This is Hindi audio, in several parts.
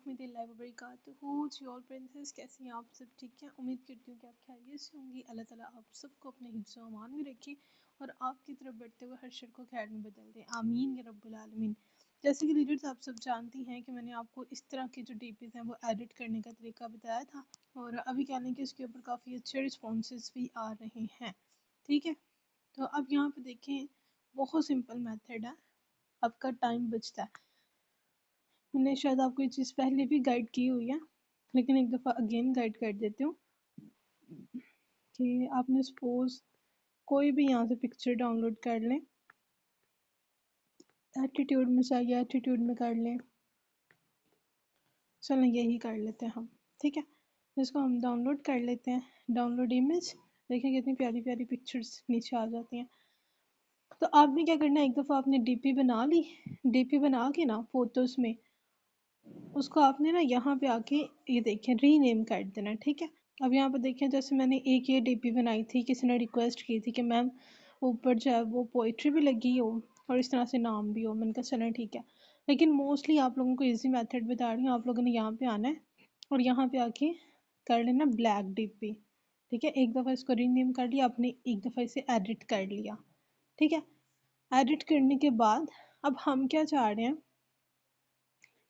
रहमतुल्लाहि व बरकातुहू। जी ऑल प्रिंसेस, कैसी हैं आप सब? ठीक हैं, उम्मीद करती हूँ कि आप खैरियत से होंगी। अल्लाह ताला आप सबको अपने हिफ्ज़ व अमान में रखे और आपकी तरफ बढ़ते हुए हर शर को खैर में बदल दे, आमीन या रब्बुल आलमीन। जैसे कि लीडर्स आप सब जानती हैं कि मैंने आपको इस तरह के जो डीपीज़ हैं वो एडिट करने का तरीका बताया था और अभी कह लें कि उसके ऊपर काफ़ी अच्छे रिस्पॉन्सेज भी आ रहे हैं। ठीक है, तो अब यहाँ पे देखें, बहुत सिंपल मेथड है, आपका टाइम बचता है। मैंने शायद आपको ये चीज़ पहले भी गाइड की हुई है, लेकिन एक दफ़ा अगेन गाइड कर देती हूँ कि आपने सपोज कोई भी यहाँ से पिक्चर डाउनलोड कर लें, एटीट्यूड में चाहिए एटीट्यूड में कर लें, चलें यही कर लेते हैं हम। ठीक है, इसको हम डाउनलोड कर लेते हैं, डाउनलोड इमेज। देखें कितनी प्यारी प्यारी पिक्चर्स नीचे आ जाती हैं। तो आपने क्या करना है, एक दफ़ा आपने डीपी बना ली, डीपी बना के ना फोटोज़ में उसको आपने ना यहाँ पे आके ये देखें रीनेम कर देना है। ठीक है, अब यहाँ पे देखें, जैसे मैंने एक ये डीपी बनाई थी, किसी ने रिक्वेस्ट की थी कि मैम ऊपर जो है वो पोइट्री भी लगी हो और इस तरह से नाम भी हो। मैंने कहा चलें ठीक है, लेकिन मोस्टली आप लोगों को इजी मेथड बता रही हूँ। आप लोगों ने यहाँ पे आना है और यहाँ पे आके कर लेना ब्लैक डीपी। ठीक है, एक दफ़ा इसको रीनेम कर लिया आपने, एक दफ़ा इसे एडिट कर लिया। ठीक है, एडिट करने के बाद अब हम क्या चाह रहे हैं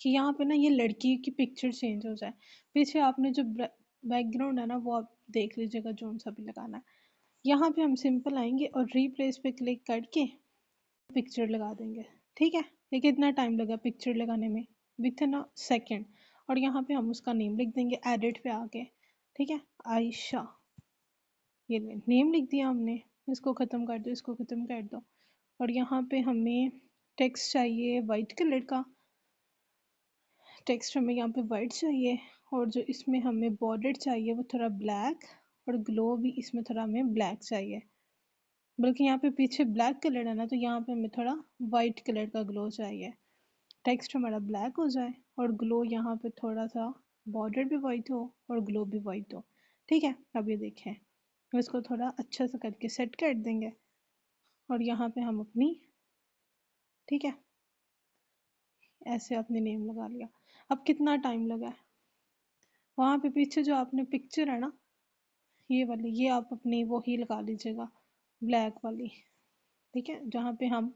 कि यहाँ पे ना ये लड़की की पिक्चर चेंज हो जाए। पीछे आपने जो बैकग्राउंड है ना वो आप देख लीजिएगा जो सा भी लगाना है। यहाँ पे हम सिंपल आएंगे और रीप्लेस पे क्लिक करके पिक्चर लगा देंगे। ठीक है, ये कितना टाइम लगा पिक्चर लगाने में, विथ इन अ सेकेंड। और यहाँ पे हम उसका नेम लिख देंगे एडिट पे आके। ठीक है, आयशा, ये नेम लिख दिया हमने। इसको ख़त्म कर दो, इसको ख़त्म कर दो। और यहाँ पे हमें टेक्स्ट चाहिए वाइट कलर का, टेक्स्ट हमें यहाँ पे वाइट चाहिए और जो इसमें हमें बॉर्डर चाहिए वो थोड़ा ब्लैक और ग्लो भी इसमें थोड़ा हमें ब्लैक चाहिए। बल्कि यहाँ पे पीछे ब्लैक कलर है ना, तो यहाँ पे हमें थोड़ा वाइट कलर का ग्लो चाहिए। टेक्स्ट हमारा ब्लैक हो जाए और ग्लो यहाँ पे थोड़ा सा बॉर्डर भी वाइट हो और ग्लो भी वाइट हो। ठीक है, अब ये देखें, इसको थोड़ा अच्छा सा करके सेट कर देंगे और यहाँ पे हम अपनी, ठीक है, ऐसे आपने नेम लगा लिया। अब कितना टाइम लगा है, वहाँ पे पीछे जो आपने पिक्चर है ना ये वाली, ये आप अपनी वो ही लगा लीजिएगा, ब्लैक वाली। ठीक है, जहाँ पे हम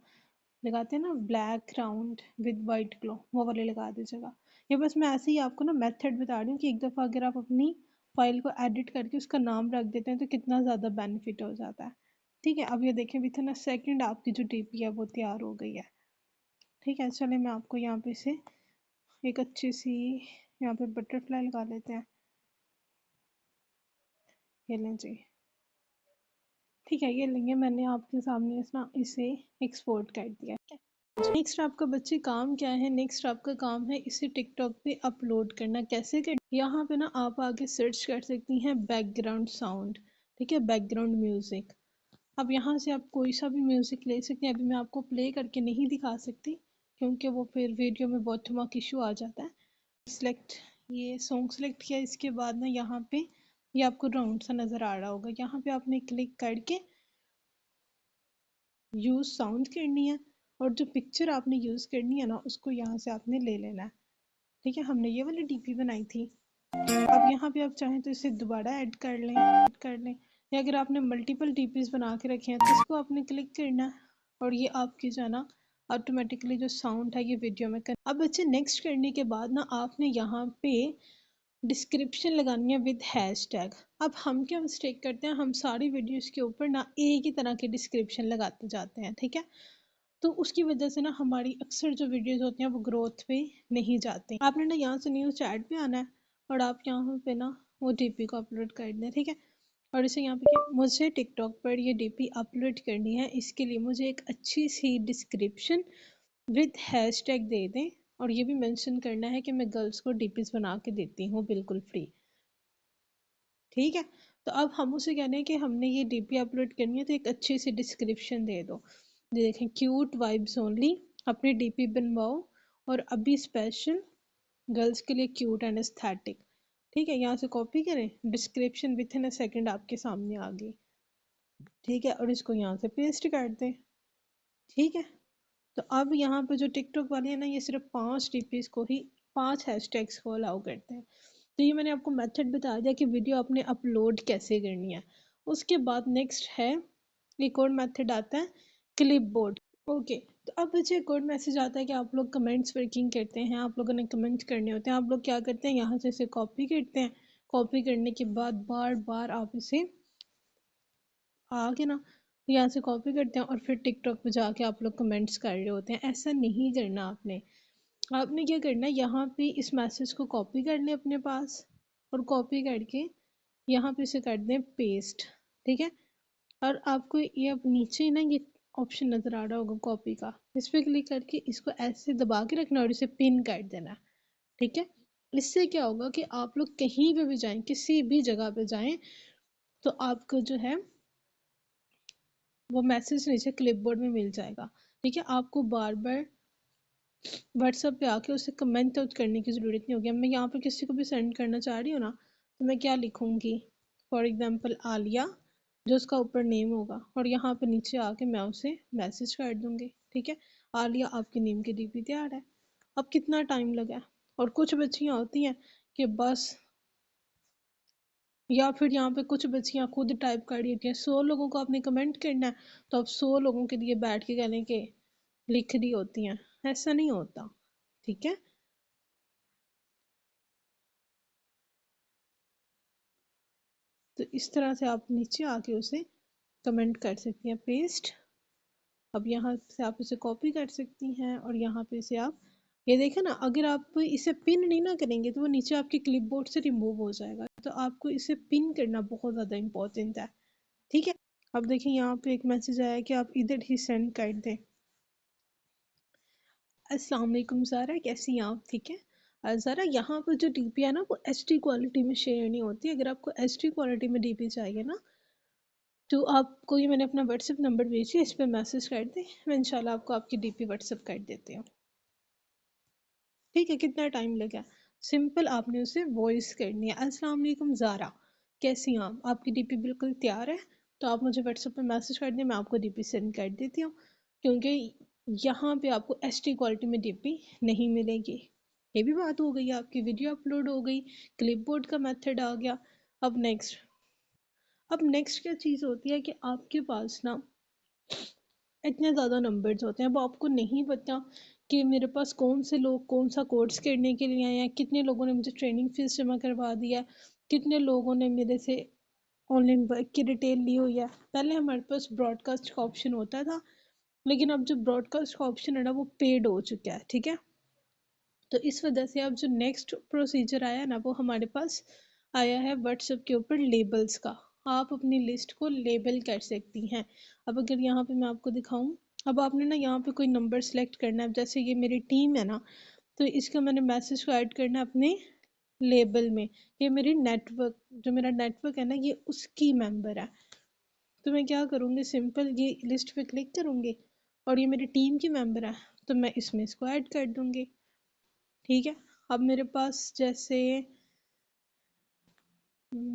लगाते हैं ना black round with white glow, वो वाले लगा दीजिएगा। ये बस मैं ऐसे ही आपको ना मेथड बता रही हूँ कि एक दफ़ा अगर आप अपनी फाइल को एडिट करके उसका नाम रख देते हैं तो कितना ज़्यादा बेनिफिट हो जाता है। ठीक है, अब ये देखें विथ इन अ सेकेंड आपकी जो डीपी है वो तैयार हो गई है। ठीक है, चलिए मैं आपको यहाँ पे से एक अच्छी सी यहाँ पे बटरफ्लाई लगा लेते हैं। ये लें जी, ठीक है, ये लेंगे, मैंने आपके सामने ना इसे एक्सपोर्ट कर दिया है। नेक्स्ट आपका बच्चे काम क्या है, नेक्स्ट आपका काम है इसे टिकटॉक पे अपलोड करना। कैसे कर, यहाँ पे ना आप आगे सर्च कर सकती हैं बैकग्राउंड साउंड। ठीक है, बैकग्राउंड म्यूजिक। अब यहाँ से आप कोई सा भी म्यूजिक ले सकते हैं। अभी मैं आपको प्ले करके नहीं दिखा सकती क्योंकि वो फिर वीडियो में बहुत धमाक इशू आ जाता है। सिलेक्ट, ये सॉन्ग सेलेक्ट किया, इसके बाद ना यहाँ पे ये आपको राउंड सा नज़र आ रहा होगा, यहाँ पे आपने क्लिक करके यूज़ साउंड करनी है और जो पिक्चर आपने यूज़ करनी है ना उसको यहाँ से आपने ले लेना है। ठीक है, हमने ये वाली डीपी बनाई थी। अब यहाँ पे आप चाहें तो इसे दोबारा ऐड कर लें, या अगर आपने मल्टीपल डीपीज बना के रखे हैं तो इसको आपने क्लिक करना है और ये आपकी जो है ना ऑटोमेटिकली जो साउंड है ये वीडियो में कर। अब बच्चे नेक्स्ट करने के बाद ना आपने यहाँ पे डिस्क्रिप्शन लगानी है विद हैशटैग। अब हम क्या मिस्टेक करते हैं, हम सारी वीडियोस के ऊपर ना एक ही तरह के डिस्क्रिप्शन लगाते जाते हैं। ठीक है, तो उसकी वजह से ना हमारी अक्सर जो वीडियोस होती हैं वो ग्रोथ पे नहीं जाती। आपने ना यहाँ से न्यूज़ चैट पे आना है और आप यहाँ पे ना वो डीपी को अपलोड कर दें। ठीक है, और इसे यहाँ पे मुझे टिकटॉक पर ये डीपी अपलोड करनी है, इसके लिए मुझे एक अच्छी सी डिस्क्रिप्शन विद हैशटैग दे दें और ये भी मेंशन करना है कि मैं गर्ल्स को डीपीज बना के देती हूँ बिल्कुल फ्री। ठीक है, तो अब हम उसे कहने हैं कि हमने ये डीपी अपलोड करनी है तो एक अच्छी सी डिस्क्रिप्शन दे दो। देखें, क्यूट वाइब्स ओनली, अपनी डीपी बनवाओ और अभी स्पेशल गर्ल्स के लिए क्यूट एंड एस्थेटिक। ठीक है, यहाँ से कॉपी करें, description with in a second आपके सामने आ गई। ठीक है, और इसको यहाँ से पेस्ट कर दें। ठीक है, तो अब यहाँ पे जो टिकटॉक वाले हैं ना ये सिर्फ 5 डीपीज को ही 5 हैशटैग्स को अलाउ करते हैं। तो ये मैंने आपको मेथड बता दिया कि वीडियो आपने अपलोड कैसे करनी है। उसके बाद नेक्स्ट है एक और मेथड आता है क्लिपबोर्ड। ओके, तो अब मुझे एक और मैसेज आता है कि आप लोग कमेंट्स वर्किंग करते हैं, आप लोगों ने कमेंट करने होते हैं। आप लोग क्या करते हैं, यहाँ से इसे कॉपी करते हैं। कॉपी करने के बाद बार बार आप इसे आके ना यहाँ से कॉपी करते हैं और फिर टिकटॉक पे जाके आप लोग कमेंट्स कर रहे होते हैं। ऐसा नहीं करना आपने। आपने क्या करना है, यहाँ पे इस मैसेज को कॉपी कर लें अपने पास और कॉपी करके यहाँ पे इसे कर दें पेस्ट। ठीक है, और आपको ये अब नीचे ना ये ऑप्शन नज़र आ रहा होगा कॉपी का, इस पर क्लिक करके इसको ऐसे दबा के रखना और इसे पिन कर देना। ठीक है, इससे क्या होगा कि आप लोग कहीं पे भी जाएं, किसी भी जगह पे जाएं, तो आपको जो है वो मैसेज नीचे क्लिपबोर्ड में मिल जाएगा। ठीक है, आपको बार बार व्हाट्सएप पे आके उसे कमेंट तो करने की ज़रूरत नहीं होगी। मैं यहाँ पे किसी को भी सेंड करना चाह रही हूँ ना, तो मैं क्या लिखूँगी, फॉर एग्जांपल आलिया, जो उसका ऊपर नेम होगा, और यहाँ पे नीचे आके मैं उसे मैसेज कर दूँगी। ठीक है, आलिया आपके नेम की डीपी तैयार है। अब कितना टाइम लगा। और कुछ बच्चियाँ होती हैं कि बस, या फिर यहाँ पे कुछ बच्चियाँ खुद टाइप कर रही होती हैं, 100 लोगों को आपने कमेंट करना है तो अब 100 लोगों के लिए बैठ के कहने के लिख रही होती हैं। ऐसा नहीं होता। ठीक है, तो इस तरह से आप नीचे आके उसे कमेंट कर सकती हैं पेस्ट। अब यहाँ से आप इसे कॉपी कर सकती हैं और यहाँ पे इसे आप ये देखें ना, अगर आप इसे पिन नहीं ना करेंगे तो वो नीचे आपके क्लिपबोर्ड से रिमूव हो जाएगा। तो आपको इसे पिन करना बहुत ज़्यादा इंपॉर्टेंट है। ठीक है, अब देखिए यहाँ पे एक मैसेज आया कि आप इधर ही सेंड कर दें। अस्सलाम वालेकुम ज़ारा, कैसी हैं आप? ठीक है ज़ारा, यहाँ पर जो डीपी है ना वो एचडी क्वालिटी में शेयर नहीं होती। अगर आपको एचडी क्वालिटी में डीपी चाहिए ना, तो आपको ये मैंने अपना व्हाट्सएप नंबर भेजिए, इस पर मैसेज कर दें, मैं इंशाल्लाह आपको आपकी डीपी व्हाट्सएप कर देती हूँ। ठीक है, कितना टाइम लगा, सिंपल आपने उसे वॉइस करनी है। अस्सलाम वालेकुम ज़ारा, कैसी हैं आप? आपकी डीपी बिल्कुल तैयार है, तो आप मुझे व्हाट्सएप पर मैसेज कर दें, मैं आपको डीपी सेंड कर देती हूँ। क्योंकि यहाँ पे आपको एचडी क्वालिटी में डीपी नहीं मिलेगी। ये भी बात हो गई, आपकी वीडियो अपलोड हो गई, क्लिपबोर्ड का मेथड आ गया। अब नेक्स्ट क्या चीज़ होती है कि आपके पास ना इतने ज़्यादा नंबर्स होते हैं, अब आपको नहीं पता कि मेरे पास कौन से लोग कौन सा कोर्स करने के लिए आए हैं, कितने लोगों ने मुझे ट्रेनिंग फीस जमा करवा दिया, कितने लोगों ने मेरे से ऑनलाइन वर्क की डिटेल ली हुई है। पहले हमारे पास ब्रॉडकास्ट का ऑप्शन होता था, लेकिन अब जो ब्रॉडकास्ट का ऑप्शन है ना वो पेड हो चुका है। ठीक है, तो इस वजह से अब जो नेक्स्ट प्रोसीजर आया ना वो हमारे पास आया है व्हाट्सएप के ऊपर लेबल्स का। आप अपनी लिस्ट को लेबल कर सकती हैं। अब अगर यहाँ पे मैं आपको दिखाऊं, अब आपने ना यहाँ पे कोई नंबर सेलेक्ट करना है, जैसे ये मेरी टीम है ना, तो इसका मैंने मैसेज को ऐड करना है अपने लेबल में। ये मेरी नेटवर्क, जो मेरा नेटवर्क है ना, ये उसकी मेंबर है। तो मैं क्या करूँगी, सिंपल ये लिस्ट पे क्लिक करूँगी और ये मेरी टीम की मेंबर है, तो मैं इसमें इसको ऐड कर दूँगी। ठीक है, अब मेरे पास जैसे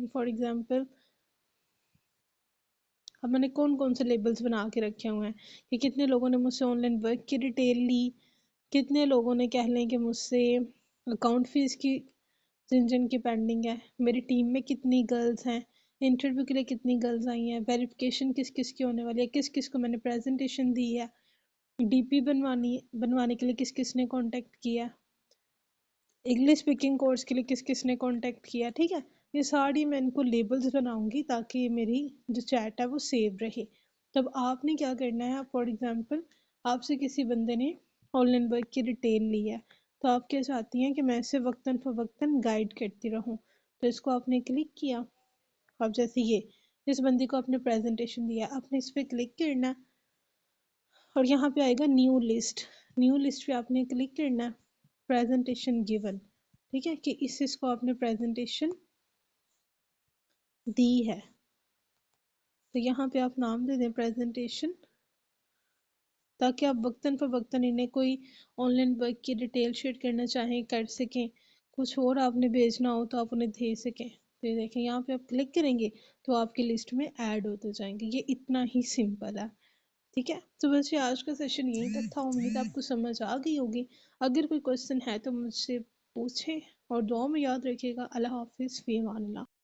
फॉर एग्जांपल अब मैंने कौन कौन से लेबल्स बना के रखे हुए हैं कि कितने लोगों ने मुझसे ऑनलाइन वर्क की डिटेल ली, कितने लोगों ने कह लें कि मुझसे अकाउंट फीस की जिन जिन की पेंडिंग है, मेरी टीम में कितनी गर्ल्स हैं, इंटरव्यू के लिए कितनी गर्ल्स आई हैं, वेरिफिकेशन किस किस की होने वाली है, किस किस को मैंने प्रेजेंटेशन दी है, डीपी बनवाने के लिए किस किस ने कॉन्टेक्ट किया, इंग्लिश स्पीकिंग कोर्स के लिए किस किस ने कांटेक्ट किया। ठीक है, ये सारी मैं इनको लेबल्स बनाऊंगी ताकि मेरी जो चैट है वो सेव रहे। तब आपने क्या करना है, फॉर एग्जांपल आपसे किसी बंदे ने ऑनलाइन वर्क की डिटेल ली है, तो आप क्या चाहती हैं कि मैं इसे वक्तन फ़वक्तन गाइड करती रहूं, तो इसको आपने क्लिक किया। अब जैसे ये इस बंदी को आपने प्रेजेंटेशन दिया, आपने इस पर क्लिक करना है और यहाँ पे आएगा न्यू लिस्ट। न्यू लिस्ट पे आपने क्लिक करना है, प्रेजेंटेशन गिवन। ठीक है, कि इसको आपने प्रेजेंटेशन दी है, तो यहाँ पे आप नाम दे दें प्रेजेंटेशन, ताकि आप वक्तन फवक्तन इन्हें कोई ऑनलाइन वर्क की डिटेल शेयर करना चाहें कर सकें, कुछ और आपने भेजना हो तो आप उन्हें भेज सकें। तो ये देखें, यहाँ पे आप क्लिक करेंगे तो आपकी लिस्ट में ऐड होते जाएंगे। ये इतना ही सिंपल है। ठीक है, तो वैसे आज का सेशन यहीं तक था, उम्मीद आपको समझ आ गई होगी। अगर कोई क्वेश्चन है तो मुझसे पूछें और दुआ में याद रखिएगा। अल्लाह हाफिज़, फ़ी अमान अल्लाह।